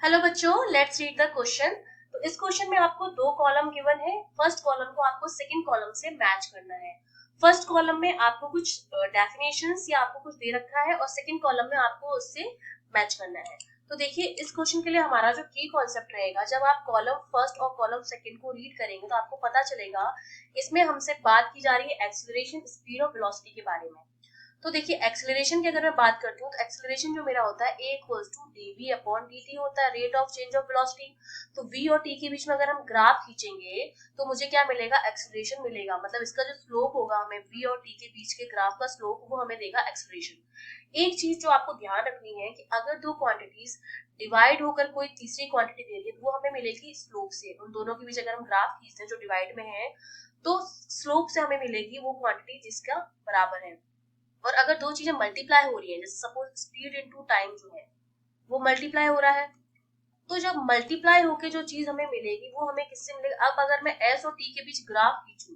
Hello बच्चों, let's read the question. तो इस क्वेश्चन में आपको दो कॉलम गिवन है। फर्स्ट कॉलम को आपको सेकंड कॉलम से मैच करना है। फर्स्ट कॉलम में आपको कुछ डेफिनेशंस या आपको कुछ दे रखा है और सेकंड कॉलम में आपको उससे मैच करना है। तो देखिए, इस क्वेश्चन के लिए हमारा जो की कॉन्सेप्ट रहेगा, जब आप कॉलम फर्स्ट और कॉलम सेकंड को रीड करेंगे तो आपको पता चलेगा इसमें हमसे बात की जा रही है एक्सीलरेशन, स्पीड और वेलोसिटी के बारे में। तो देखिए, एक्सेलरेशन की अगर मैं बात करती हूँ तो एक्सेलरेशन जो मेरा होता है a equals to dv upon dt होता है, rate of change of velocity. तो v और t के बीच में अगर हम ग्राफ खींचेंगे तो मुझे क्या मिलेगा? एक्सेलरेशन मिलेगा। मतलब इसका जो स्लोप होगा, हमें v और t के बीच के ग्राफ का स्लोप, वो हमें देगा एक्सेलरेशन। एक चीज जो आपको ध्यान रखनी है कि अगर दो क्वांटिटीज डिवाइड होकर कोई तीसरी क्वांटिटी दे रही है तो वो हमें मिलेगी स्लोप से। उन दोनों के बीच अगर हम ग्राफ खींचते हैं जो डिवाइड में है तो स्लोप से हमें मिलेगी वो क्वांटिटी जिसका बराबर है। और अगर दो चीजें मल्टीप्लाई हो रही है, जैसे सपोज स्पीड इनटू टाइम जो है वो मल्टीप्लाई हो रहा है, तो जब मल्टीप्लाई होके जो चीज हमें मिलेगी वो हमें किससे मिलेगा? अब अगर मैं एस और टी के बीच ग्राफ खींचूं,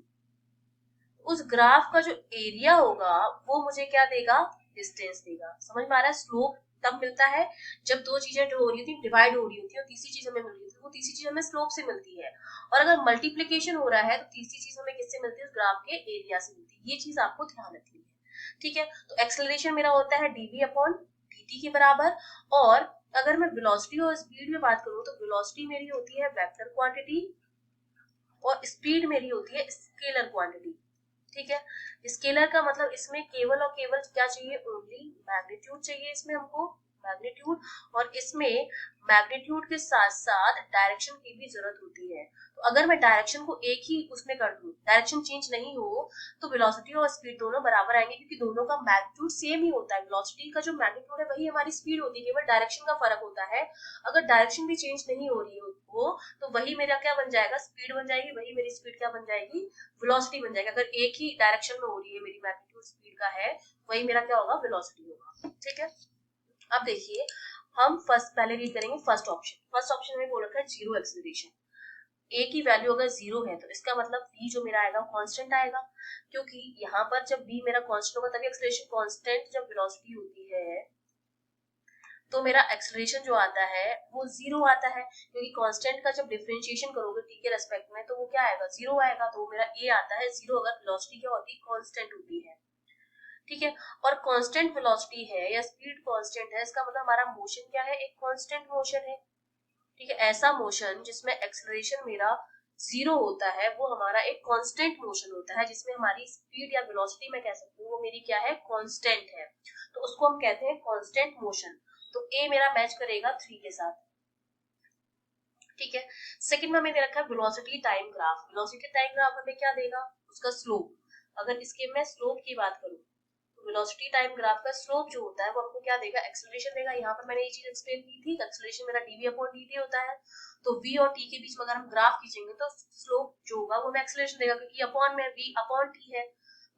उस ग्राफ का जो एरिया होगा वो मुझे क्या देगा? डिस्टेंस देगा। समझ में आ रहा है? स्लोप तब मिलता है जब दो चीजें जो हो रही होती डिवाइड हो रही होती है और तीसरी चीज हमें मिल रही होती है, वो तीसरी चीज हमें स्लोप से मिलती है। और अगर मल्टीप्लीकेशन हो रहा है तो तीसरी चीज हमें किससे मिलती है? उस ग्राफ के एरिया से मिलती है। ये चीज आपको ध्यान रखनी है। ठीक है, तो एक्सेलरेशन मेरा होता है dv अपॉन dt के बराबर। और अगर मैं वेलोसिटी और स्पीड में बात करूं तो वेलोसिटी मेरी होती है वेक्टर क्वांटिटी और स्पीड मेरी होती है स्केलर क्वांटिटी। ठीक है, स्केलर का मतलब इसमें केवल और केवल क्या चाहिए? ओनली मैग्नीट्यूड चाहिए इसमें हमको, मैग्नीट्यूड। और इसमें मैग्नीट्यूड के साथ साथ डायरेक्शन की भी जरूरत होती है। तो अगर मैं डायरेक्शन को एक ही उसमें कर दूं, डायरेक्शन चेंज नहीं हो, तो वेलोसिटी और स्पीड दोनों बराबर आएंगे, क्योंकि दोनों का मैग्नीट्यूड सेम ही होता है। वेलोसिटी का जो मैग्नीट्यूड है वही हमारी स्पीड होती है, केवल डायरेक्शन का फर्क होता है। अगर डायरेक्शन भी चेंज नहीं हो रही हो तो वही मेरा क्या बन जाएगा? स्पीड बन जाएगी। वही मेरी स्पीड क्या बन जाएगी? वेलोसिटी बन जाएगा। अगर एक ही डायरेक्शन में हो रही है, मेरी मैग्नीट्यूड स्पीड का है, वही मेरा क्या होगा? वेलोसिटी होगा। ठीक है, अब देखिए, हम फर्स्ट पहले रीड करेंगे फर्स्ट ऑप्शन। फर्स्ट ऑप्शन में बोल रखा है जीरो एक्सेलरेशन। ए की वैल्यू अगर जीरो है तो इसका मतलब v जो मेरा आएगा कांस्टेंट आएगा, क्योंकि यहाँ पर जब v मेरा कांस्टेंट होगा तभी एक्सेलरेशन कांस्टेंट जब वेलोसिटी होती है तो मेरा एक्सेलरेशन जो आता है वो जीरो आता है, क्योंकि कांस्टेंट का जब डिफरेंशिएशन करोगे t के रेस्पेक्ट में तो वो क्या आएगा? जीरो आएगा। तो मेरा a आता है जीरो अगर वेलोसिटी क्या होती है? कांस्टेंट होती है। ठीक है, और कांस्टेंट वेलोसिटी है या स्पीड कांस्टेंट है, इसका मतलब हमारा मोशन क्या है? एक कांस्टेंट मोशन है। ठीक है, ऐसा मोशन जिसमें एक्सेलरेशन मेरा जीरो होता है वो हमारा एक कांस्टेंट मोशन होता है, जिसमें हमारी स्पीड या वेलोसिटी मैं कह सकती हूँ वो मेरी क्या है? कांस्टेंट है। तो उसको हम कहते हैं कांस्टेंट मोशन। तो ए मेरा मैच करेगा 3 के साथ। ठीक है, सेकंड में हमें दे रखा है velocity time graph. Velocity time graph हमें क्या देगा? उसका स्लोप। अगर इसके मैं स्लोप की बात करूं तो वेलोसिटी टाइम ग्राफ का स्लोप जो होता है वो हमको क्या देगा? एक्सेलरेशन देगा। यहाँ पर मैंने ये चीज एक्सप्लेन की थी, एक्सेलरेशन मेरा dv अपॉन dt होता है। तो v और t के बीच में अगर हम ग्राफ खींचेंगे तो स्लोप जो होगा वो हमें एक्सेलरेशन देगा, क्योंकि अपॉन में v अपॉन t है,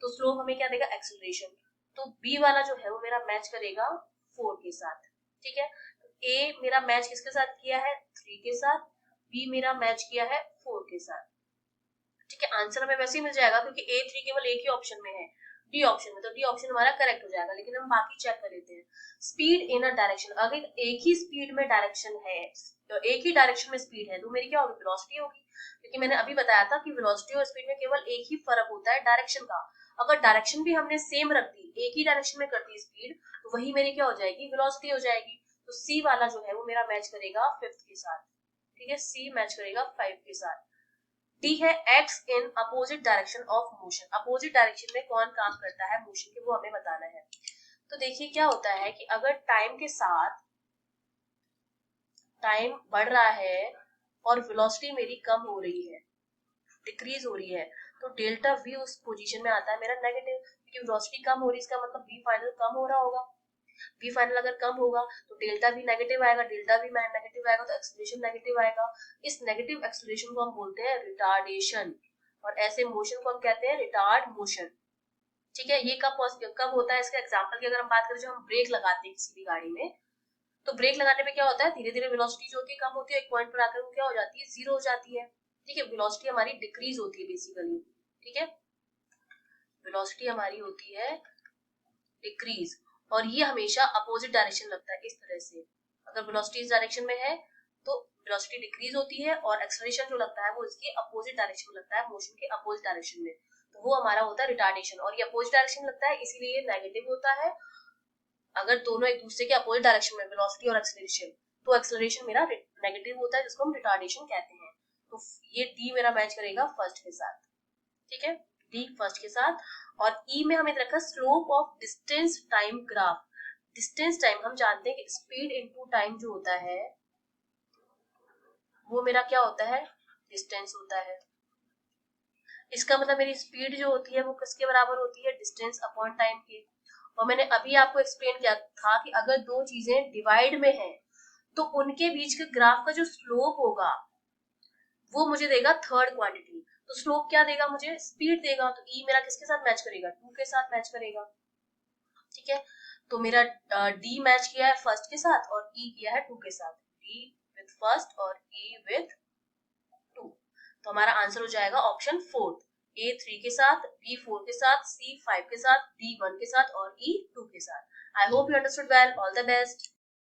तो स्लोप हमें क्या देगा? एक्सेलरेशन। तो b वाला जो है वो मेरा मैच करेगा 4 के साथ। ठीक है, a मेरा मैच किसके साथ किया है? 3 के साथ। b मेरा मैच किया है 4 के साथ। ठीक है, आंसर हमें वैसे ही मिल जाएगा क्योंकि ए 3 केवल एक ही ऑप्शन में है, डी ऑप्शन में, तो डी ऑप्शन हमारा करेक्ट हो जाएगा। लेकिन हम बाकी चेक कर लेते हैं। स्पीड इन अ डायरेक्शन, अगर एक ही स्पीड में डायरेक्शन है तो एक ही डायरेक्शन में स्पीड है तो मेरी क्या होगी? वेलोसिटी होगी, क्योंकि मैंने अभी बताया था कि वेलोसिटी और स्पीड में केवल एक ही फर्क होता है, डायरेक्शन का। अगर डायरेक्शन भी हमने सेम रख दी, एक ही डायरेक्शन में कर दी स्पीड, तो वही मेरी क्या हो जाएगी? वेलोसिटी हो जाएगी। तो सी वाला जो है वो मेरा मैच करेगा 5 के साथ। ठीक है, सी मैच करेगा 5 के साथ। डी है x in opposite direction of motion. Opposite direction में कौन काम करता है मोशन के, वो हमें बताना है। तो देखिए क्या होता है कि अगर टाइम के साथ टाइम बढ़ रहा है और वेलोसिटी मेरी कम हो रही है, डिक्रीज हो रही है, तो डेल्टा वी उस पोजीशन में आता है मेरा नेगेटिव, क्योंकि वेलोसिटी कम हो रही है, इसका मतलब वी फाइनल कम हो रहा होगा। वी फाइनल अगर कम होगा तो डेल्टा भी नेगेटिव आएगा, डेल्टा भी नेगेटिव आएगा तो एक्सेलरेशन नेगेटिव आएगा। इस नेगेटिव एक्सेलरेशन को हम बोलते हैं रिटार्डेशन, और ऐसे मोशन को हम कहते हैं रिटार्ड मोशन। ठीक है, ये कब होता है? इसका एग्जांपल की अगर हम बात करें, जो हम ब्रेक लगाते हैं किसी भी गाड़ी में, तो ब्रेक लगाने पे क्या होता है? धीरे धीरे वेलोसिटी जो होती है कम होती है, एक पॉइंट पर आकर वो क्या हो जाती है? जीरो हो जाती है। ठीक है, वेलोसिटी हमारी डिक्रीज होती है बेसिकली। ठीक है, वेलोसिटी हमारी होती है डिक्रीज, और ये हमेशा अपोजिट डायरेक्शन लगता है इस तरह से। अगर वेलोसिटी इस डायरेक्शन में है वेलोसिटी डिक्रीज होती है और एक्सेलरेशन जो लगता है वो इसके अपोजिट डायरेक्शन में लगता है, मोशन के अपोजिट डायरेक्शन में, तो वो हमारा होता है रिटार्डेशन। और ये अपोजिट डायरेक्शन लगता है इसीलिए नेगेटिव होता है। अगर दोनों एक दूसरे के अपोजिट डायरेक्शन में वेलोसिटी और एक्सेलरेशन, तो एक्सेलरेशन मेरा नेगेटिव होता है जिसको हम रिटार्डेशन कहते हैं। तो ये डी मेरा मैच करेगा फर्स्ट के साथ, ठीक है, डी फर्स्ट के साथ। और ई में हमें रखा slope of distance time graph. Distance time हम जानते हैं कि स्पीड इनटू टाइम जो होता है वो मेरा क्या होता है, डिस्टेंस होता है। इसका मतलब मेरी स्पीड जो होती है वो किसके बराबर होती है, डिस्टेंस अपॉन टाइम के। और मैंने अभी आपको एक्सप्लेन किया था कि अगर दो चीजें डिवाइड में हैं तो उनके बीच के ग्राफ का जो स्लोप होगा वो मुझे देगा थर्ड क्वांटिटी। तो स्लोप क्या देगा मुझे, स्पीड देगा। तो ई मेरा किसके साथ मैच करेगा, 2 के साथ मैच करेगा, ठीक है। तो मेरा डी मैच किया है फर्स्ट के साथ और ई किया है 2 के साथ, डी विथ फर्स्ट और ई विथ 2। तो हमारा आंसर हो जाएगा ऑप्शन 4, ए 3 के साथ, बी 4 के साथ, सी 5 के साथ, डी 1 के साथ और ई 2 के साथ। I hope you understood well. All the best.